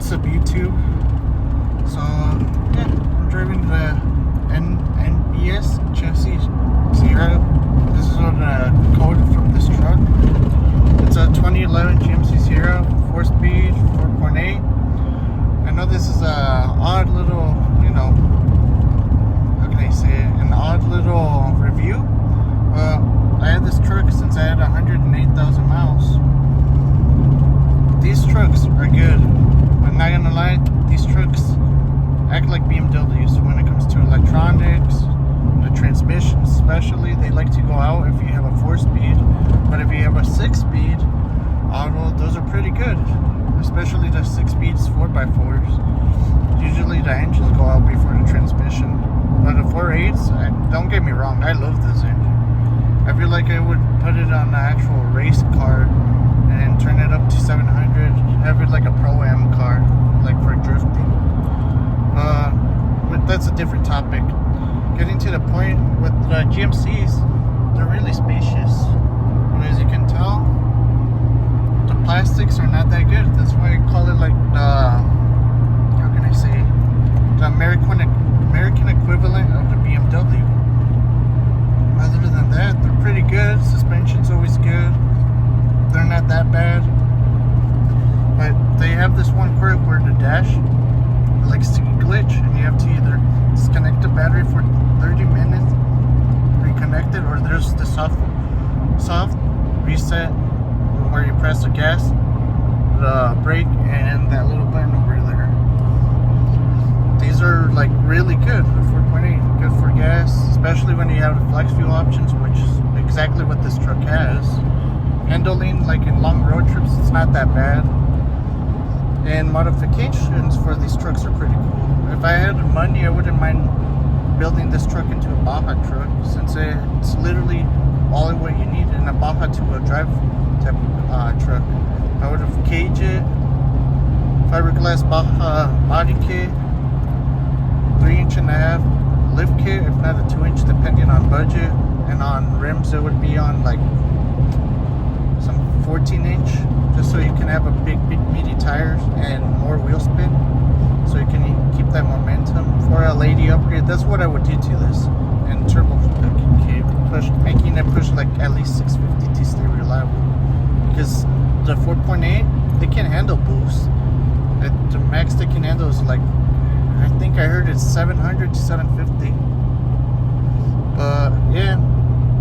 What's up, YouTube? So, yeah, I'm driving the NBS chassis Sierra. This is what code from this truck. It's a 2011 GMC Sierra, 4-speed, 4.8. I know this is a odd little, how can I say it? An odd little review. I had this truck since I had 108,000 miles. These trucks are good. I'm not gonna lie, these trucks act like BMWs when it comes to electronics, the transmissions especially. They like to go out if you have a 4-speed, but if you have a 6-speed auto, those are pretty good, especially the 6-speeds 4x4s. Usually the engines go out before the transmission, but the 4.8s, don't get me wrong, I love this engine. I feel like I would put it on an actual race car and turn it up to 700, have it like a Pro-Am car, like for drifting. But that's a different topic. Getting to the point with the GMCs, they're really spacious. And as you can tell, the plastics are not that good. That's why I call it like the, how can I say, the American equivalent of the BMW. Other than that, they're pretty good. Suspension's always good. They're not that bad, but they have this one quirk where the dash likes to glitch, and you have to either disconnect the battery for 30 minutes, reconnect it, or there's the soft reset where you press the gas, the brake, and that little button over there. These are like really good. 4.8, good for gas, especially when you have the flex fuel options, which is exactly what this truck has. Handling, like in long road trips, it's not that bad. And modifications for these trucks are pretty cool. If I had money, I wouldn't mind building this truck into a Baja truck, since it's literally all what you need in a Baja two-wheel drive type truck. I would have caged it, fiberglass Baja body kit, 3.5-inch lift kit, if not a 2-inch, depending on budget. And on rims, it would be on like some 14-inch, just so you can have a big meaty tires and more wheel spin, so you can keep that momentum. For a lady upgrade, that's what I would do to this. And turbo kit, making it push like at least 650 to stay reliable, because the 4.8, they can handle boost. The max they can handle is like, I think I heard it's 700 to 750. But yeah,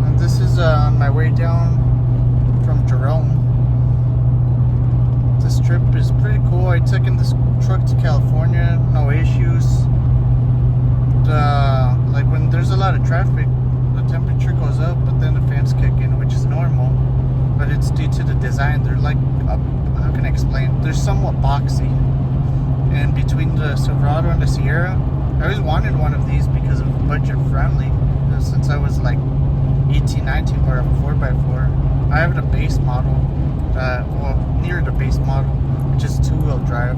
and this is on my way down from Jerome. This trip is pretty cool. I took in this truck to California, no issues. Like when there's a lot of traffic, the temperature goes up, but then the fans kick in, which is normal. But it's due to the design. They're like, how can I explain? They're somewhat boxy. And between the Silverado and the Sierra, I always wanted one of these because of budget friendly. Since I was like 18, 19 for a 4x4. I have the base model, near the base model, which is 2-wheel drive.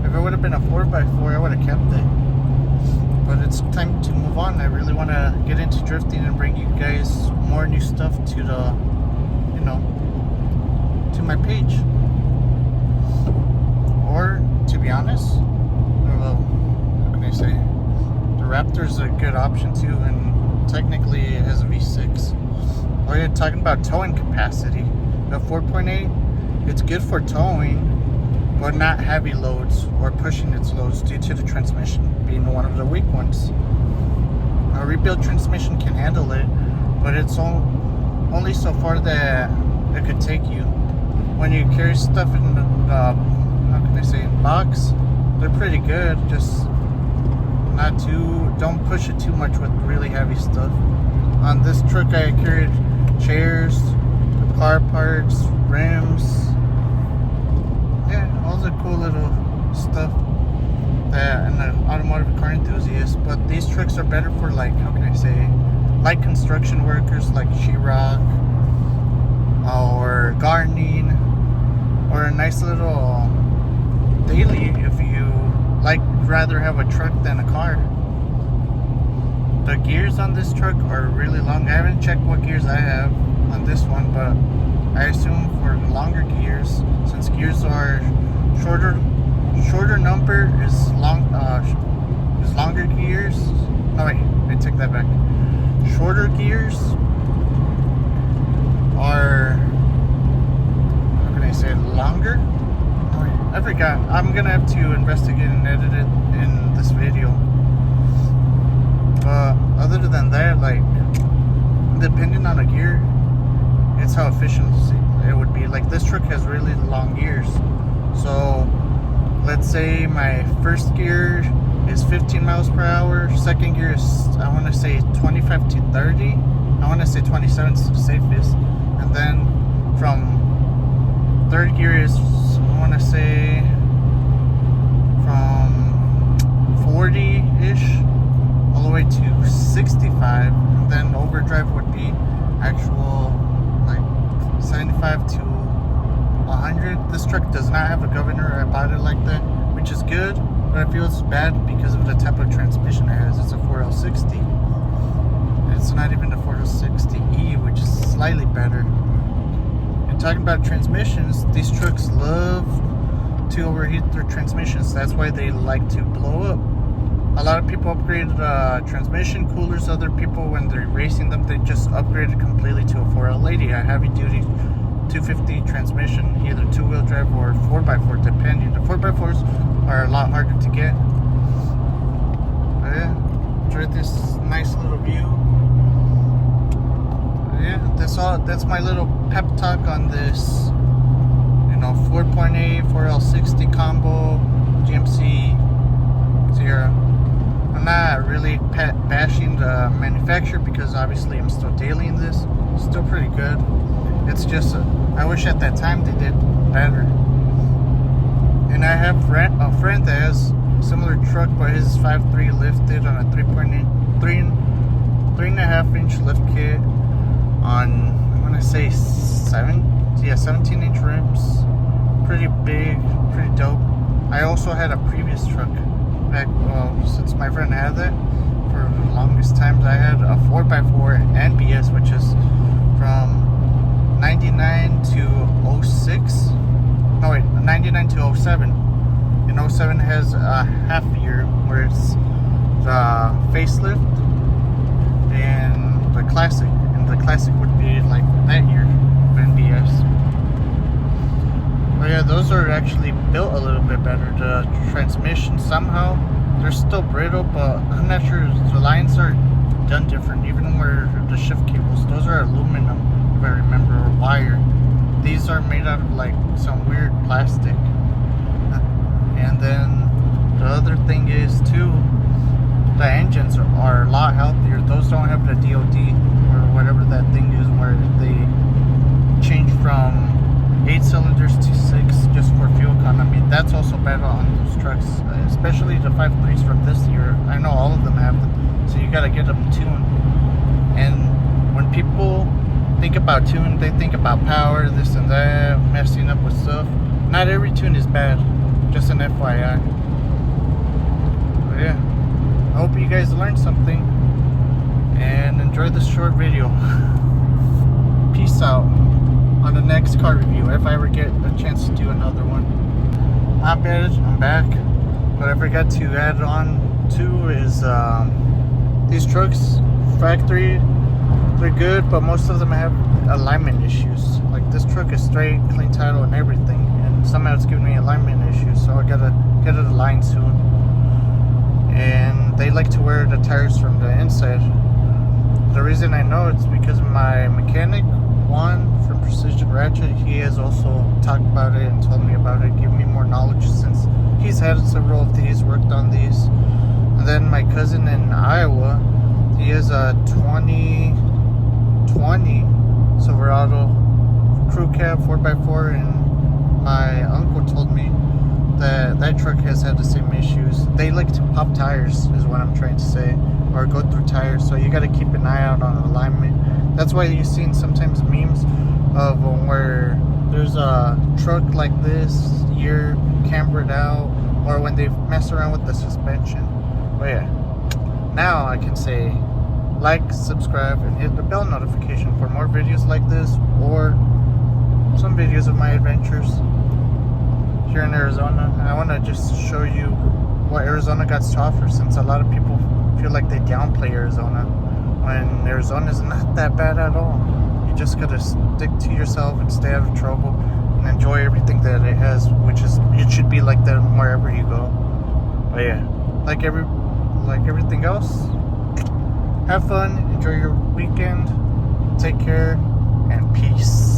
If it would have been a 4x4, I would have kept it. But it's time to move on. I really want to get into drifting and bring you guys more new stuff to the, to my page. Or, to be honest, how can I say, the Raptor's a good option too, and technically it has a V6. Oh, you're talking about towing capacity. The 4.8, it's good for towing, but not heavy loads or pushing its loads due to the transmission being one of the weak ones. A rebuilt transmission can handle it, but it's only so far that it could take you. When you carry stuff in the, how can I say, in box, they're pretty good. Just don't push it too much with really heavy stuff. On this truck, I carried chairs, car parts, rims, yeah, all the cool little stuff that an automotive car enthusiast. But these trucks are better for, like, how can I say, light construction workers like sheetrock or gardening, or a nice little daily if you like rather have a truck than a car. The gears on this truck are really long. I haven't checked what gears I have on this one, but I assume for longer gears, since gears are shorter shorter number is longer gears. No wait, I take that back. Shorter gears are, how can I say it, longer? Oh, wait, I forgot. I'm gonna have to investigate and edit it in this video. But other than that, like, depending on the gear, it's how efficient it would be. Like, this truck has really long gears. So let's say my first gear is 15 miles per hour. Second gear is, I want to say 25 to 30. I want to say 27 is the safest. And then from third gear is, I want to say from 40-ish all the way to 65. And then overdrive would be actual like 75 to 100. This truck does not have a governor. I bought it like that, which is good, but it feels bad because of the type of transmission it has. It's a 4L60. It's not even the 4L60E, which is slightly better. And talking about transmissions, these trucks love to overheat their transmissions. That's why they like to blow up. A lot of people upgrade transmission coolers. Other people, when they're racing them, they just upgrade it completely to a 4L80, a heavy-duty 250 transmission, either two-wheel drive or 4x4, depending. The 4x4s are a lot harder to get. But yeah, enjoyed this nice little view. Yeah, that's my little pep talk on this, 4.8 4L60 combo GMC Sierra. I'm not really bashing the manufacturer because obviously I'm still daily in this. It's still pretty good. It's just, I wish at that time they did better. And I have a friend that has a similar truck, but his is 5.3 lifted on a 3.5 inch lift kit on, I want to say 17-inch rims. Pretty big, pretty dope. I also had a previous truck back, since my friend had that for the longest times. I had a 4x4 NBS, which is from 99 to 06. No wait, 99 to 07. And 07 has a half year where it's the facelift and the classic. And the classic would be like that year of NBS. But yeah, those are actually built a little bit better. The transmission, somehow they're still brittle, but I'm not sure. The lines are done different. Even where the shift cables, those are aluminum, if I remember, or wire. These are made out of like some weird plastic. And then the other thing is too, the engines are a lot healthier. Those don't have the DOD or whatever that thing is, where they change from 8 cylinders to 6 just for fuel economy. That's also better on those trucks, especially the 5.3s from this year. I know all of them have them, so you gotta get them tuned. And when people think about tune, they think about power, this and that, messing up with stuff. Not every tune is bad, just an FYI. But yeah, I hope you guys learned something and enjoyed this short video. Peace out on the next car review, if I ever get a chance to do another one. Not bad, I'm back. What I forgot to add on to is these trucks, factory, they're good, but most of them have alignment issues. Like, this truck is straight, clean title and everything, and somehow it's giving me alignment issues, so I gotta get it aligned soon. And they like to wear the tires from the inside. The reason I know it's because my mechanic, Juan from Precision Ratchet, he has also talked about it and told me about it, giving me more knowledge since he's had several of these, worked on these. And then my cousin in Iowa, he has a 2020 Silverado crew cab 4x4, and my uncle told me that that truck has had the same issues. They like to pop tires, is what I'm trying to say, or go through tires, so you got to keep an eye out on alignment. That's why you've seen sometimes memes of where there's a truck like this year cambered out, or when they mess around with the suspension. But yeah, now I can say like, subscribe, and hit the bell notification for more videos like this, or some videos of my adventures. here in Arizona. I want to just show you what Arizona got to offer, since a lot of people feel like they downplay Arizona, when Arizona is not that bad at all. You just gotta stick to yourself and stay out of trouble and enjoy everything that it has, which is, it should be like that wherever you go. But yeah, like everything else, have fun, enjoy your weekend, take care, and peace.